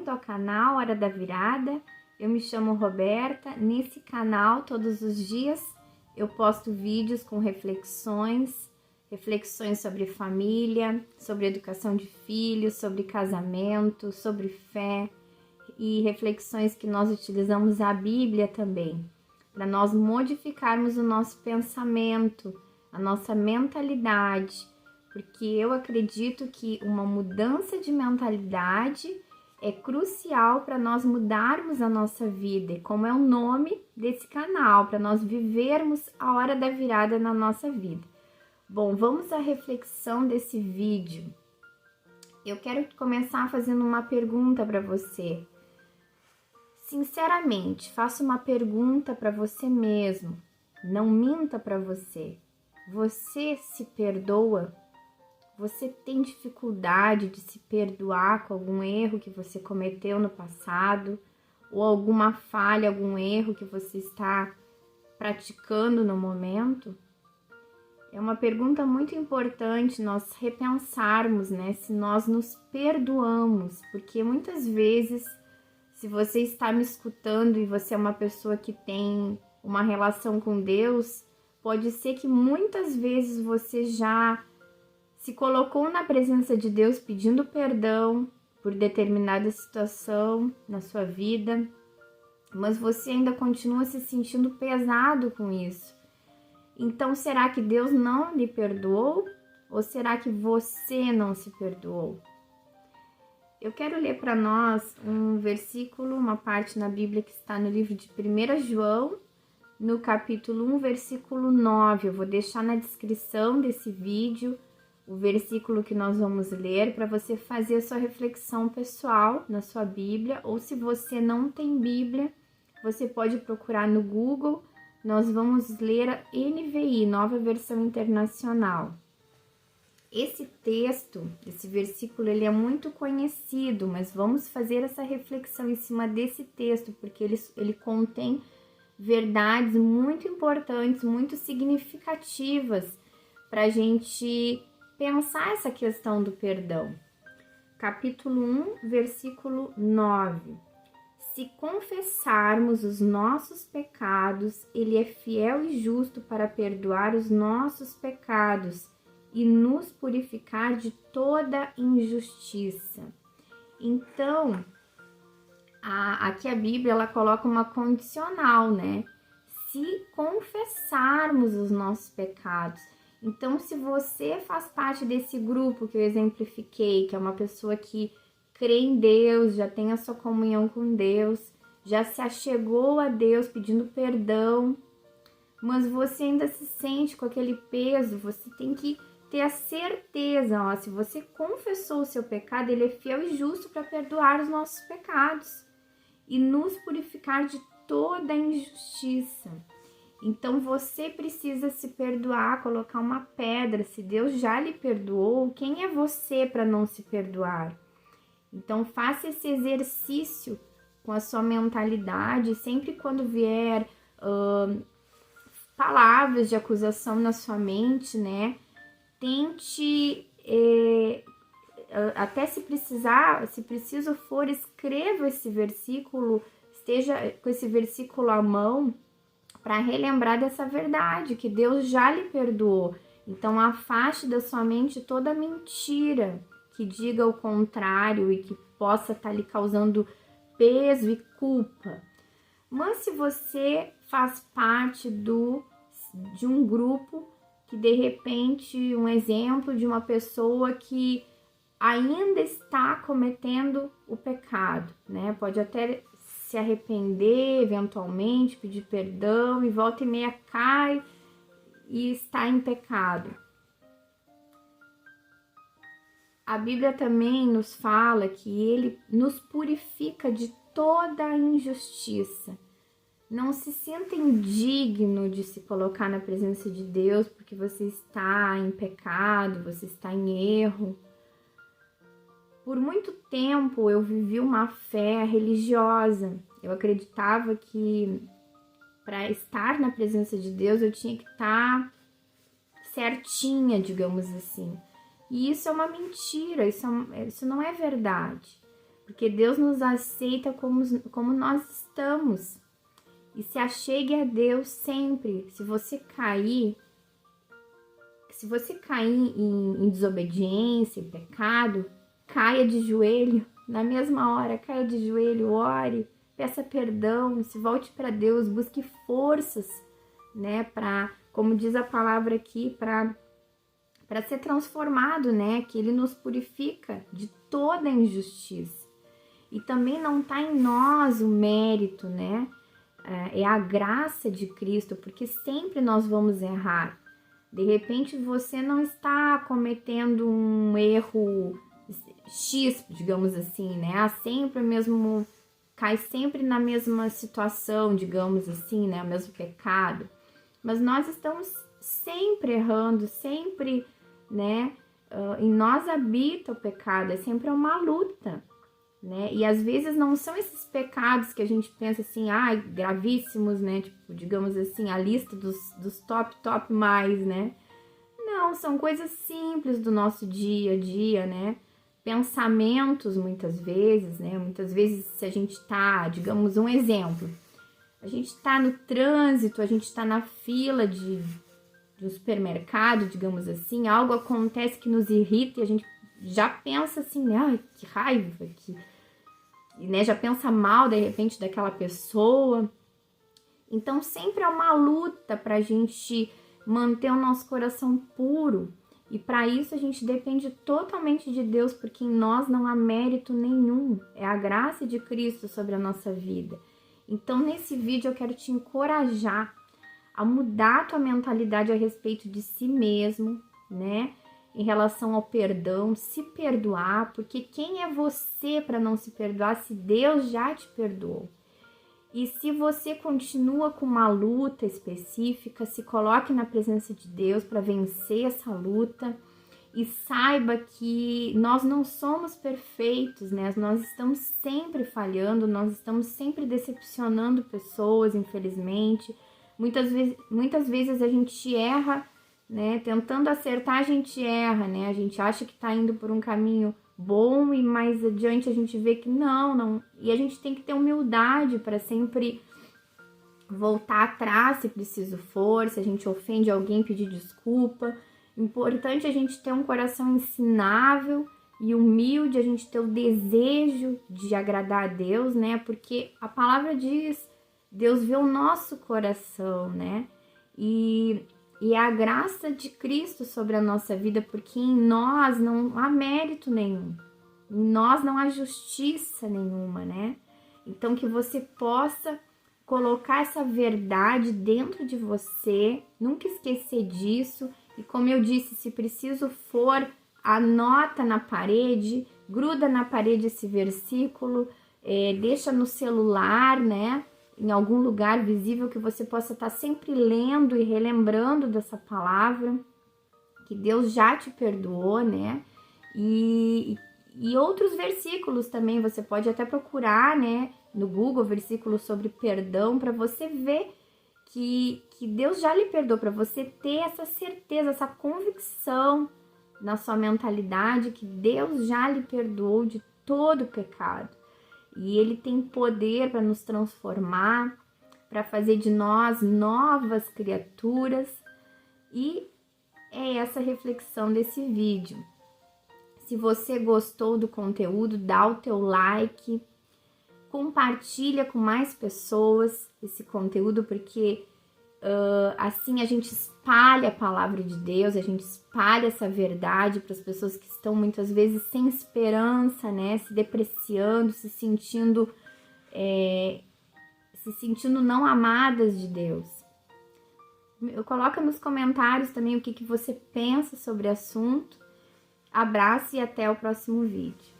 bem-vindo ao canal Hora da Virada. Eu me chamo Roberta. Nesse canal, todos os dias, eu posto vídeos com reflexões sobre família, sobre educação de filhos, sobre casamento, sobre fé e reflexões que nós utilizamos a Bíblia também, para nós modificarmos o nosso pensamento, a nossa mentalidade, porque eu acredito que uma mudança de mentalidade é crucial para nós mudarmos a nossa vida, como é o nome desse canal, para nós vivermos a hora da virada na nossa vida. Bom, vamos à reflexão desse vídeo. Eu quero começar fazendo uma pergunta para você. Sinceramente, faça uma pergunta para você mesmo. Não minta para você. Você se perdoa? Você tem dificuldade de se perdoar com algum erro que você cometeu no passado? Ou alguma falha, algum erro que você está praticando no momento? É uma pergunta muito importante nós repensarmos, né? Se nós nos perdoamos, porque muitas vezes, se você está me escutando e você é uma pessoa que tem uma relação com Deus, pode ser que muitas vezes você já se colocou na presença de Deus pedindo perdão por determinada situação na sua vida, mas você ainda continua se sentindo pesado com isso. Então, será que Deus não lhe perdoou? Ou será que você não se perdoou? Eu quero ler para nós um versículo, uma parte na Bíblia que está no livro de 1 João, no capítulo 1, versículo 9. Eu vou deixar na descrição desse vídeo o versículo que nós vamos ler para você fazer a sua reflexão pessoal na sua Bíblia, ou se você não tem Bíblia, você pode procurar no Google. Nós vamos ler a NVI, Nova Versão Internacional. Esse texto, esse versículo, ele é muito conhecido, mas vamos fazer essa reflexão em cima desse texto, porque ele contém verdades muito importantes, muito significativas para a gente pensar essa questão do perdão. Capítulo 1, versículo 9. Se confessarmos os nossos pecados, Ele é fiel e justo para perdoar os nossos pecados e nos purificar de toda injustiça. Então, aqui a Bíblia ela coloca uma condicional, né? Se confessarmos os nossos pecados. Então, se você faz parte desse grupo que eu exemplifiquei, que é uma pessoa que crê em Deus, já tem a sua comunhão com Deus, já se achegou a Deus pedindo perdão, mas você ainda se sente com aquele peso, você tem que ter a certeza, ó, se você confessou o seu pecado, Ele é fiel e justo para perdoar os nossos pecados e nos purificar de toda injustiça. Então, você precisa se perdoar, colocar uma pedra. Se Deus já lhe perdoou, quem é você para não se perdoar? Então, faça esse exercício com a sua mentalidade. Sempre quando vier palavras de acusação na sua mente, né? Tente, até se preciso for, escreva esse versículo, esteja com esse versículo à mão, para relembrar dessa verdade, que Deus já lhe perdoou. Então, afaste da sua mente toda mentira que diga o contrário e que possa estar lhe causando peso e culpa. Mas se você faz parte de um grupo que, de repente, um exemplo de uma pessoa que ainda está cometendo o pecado, né? Pode até se arrepender eventualmente, pedir perdão e volta e meia cai e está em pecado. A Bíblia também nos fala que Ele nos purifica de toda a injustiça. Não se sinta indigno de se colocar na presença de Deus porque você está em pecado, você está em erro. Por muito tempo eu vivi uma fé religiosa. Eu acreditava que para estar na presença de Deus eu tinha que estar certinha, digamos assim. E isso é uma mentira, isso não é verdade. porque Deus nos aceita como nós estamos. E se achegue a Deus sempre. Se você cair em desobediência, em pecado, caia de joelho, na mesma hora, caia de joelho, ore, peça perdão, se volte para Deus, busque forças, né, para, como diz a palavra aqui, para ser transformado, né, que Ele nos purifica de toda injustiça. E também não está em nós o mérito, né, é a graça de Cristo, porque sempre nós vamos errar. De repente você não está cometendo um erro X, digamos assim, né? Cai sempre na mesma situação, digamos assim, né? O mesmo pecado. Mas nós estamos sempre errando, sempre, né? Em nós habita o pecado, é sempre uma luta, né? E às vezes não são esses pecados que a gente pensa assim, gravíssimos, né? Tipo, digamos assim, a lista dos top mais, né? Não, são coisas simples do nosso dia a dia, né? Pensamentos, muitas vezes, né? Muitas vezes, se a gente tá, digamos, um exemplo, a gente tá no trânsito, a gente tá na fila de um supermercado, digamos assim, algo acontece que nos irrita e a gente já pensa assim, ai, que raiva, né? Já pensa mal, de repente, daquela pessoa. Então, sempre é uma luta pra gente manter o nosso coração puro. E para isso a gente depende totalmente de Deus, porque em nós não há mérito nenhum. É a graça de Cristo sobre a nossa vida. Então, nesse vídeo eu quero te encorajar a mudar a tua mentalidade a respeito de si mesmo, né? Em relação ao perdão, se perdoar, porque quem é você para não se perdoar se Deus já te perdoou? E se você continua com uma luta específica, se coloque na presença de Deus para vencer essa luta e saiba que nós não somos perfeitos, né? Nós estamos sempre falhando, nós estamos sempre decepcionando pessoas, infelizmente. Muitas vezes a gente erra, né? Tentando acertar, a gente erra, né? A gente acha que está indo por um caminho bom e mais adiante a gente vê que não. E a gente tem que ter humildade para sempre voltar atrás se preciso for, se a gente ofende alguém, pedir desculpa. Importante a gente ter um coração ensinável e humilde, a gente ter o desejo de agradar a Deus, né? Porque a palavra diz, Deus vê o nosso coração, né? E é a graça de Cristo sobre a nossa vida, porque em nós não há mérito nenhum, em nós não há justiça nenhuma, né? Então que você possa colocar essa verdade dentro de você, nunca esquecer disso. E como eu disse, se preciso for, anota na parede, gruda na parede esse versículo, deixa no celular, né? Em algum lugar visível que você possa estar sempre lendo e relembrando dessa palavra, que Deus já te perdoou, né? E outros versículos também, você pode até procurar, né, no Google, versículos sobre perdão, para você ver que Deus já lhe perdoou, para você ter essa certeza, essa convicção na sua mentalidade que Deus já lhe perdoou de todo o pecado. E Ele tem poder para nos transformar, para fazer de nós novas criaturas. E é essa reflexão desse vídeo. Se você gostou do conteúdo, dá o teu like, compartilha com mais pessoas esse conteúdo, porque assim a gente espalha a palavra de Deus, a gente espalha essa verdade para as pessoas que estão muitas vezes sem esperança, né? Se depreciando, se sentindo não amadas de Deus. Coloca nos comentários também o que você pensa sobre o assunto. Abraço e até o próximo vídeo.